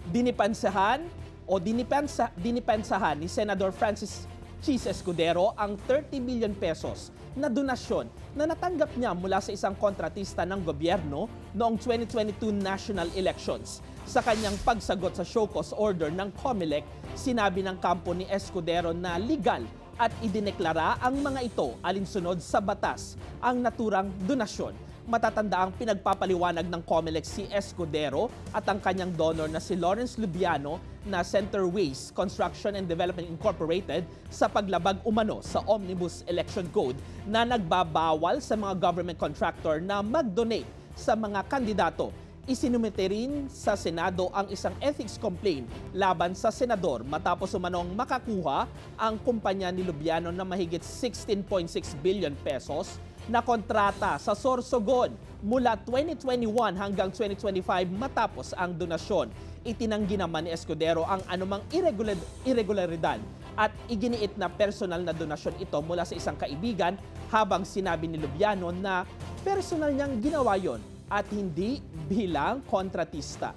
Dinipensahan dinipensahan ni Senador Francis Chis Escudero ang 30 million pesos na donasyon na natanggap niya mula sa isang kontratista ng gobyerno noong 2022 national elections. Sa kanyang pagsagot sa show cause order ng COMELEC, sinabi ng kampo ni Escudero na legal at idineklara ang mga ito alinsunod sa batas ang naturang donasyon. Matatanda ang pinagpapaliwanag ng COMELEC si Escudero at ang kanyang donor na si Lawrence Lubiano na Centerways Construction and Development Incorporated sa paglabag umano sa Omnibus Election Code na nagbabawal sa mga government contractor na mag-donate sa mga kandidato. Isinumite rin sa Senado ang isang ethics complaint laban sa senador matapos umanong makakuha ang kumpanya ni Lubiano na mahigit 16.6 billion pesos na kontrata sa Sorsogon mula 2021 hanggang 2025 matapos ang donasyon. Itinanggi naman ni Escudero ang anumang irregularidad at iginiit na personal na donasyon ito mula sa isang kaibigan, habang sinabi ni Lubiano na personal niyang ginawa yon at hindi bilang kontratista.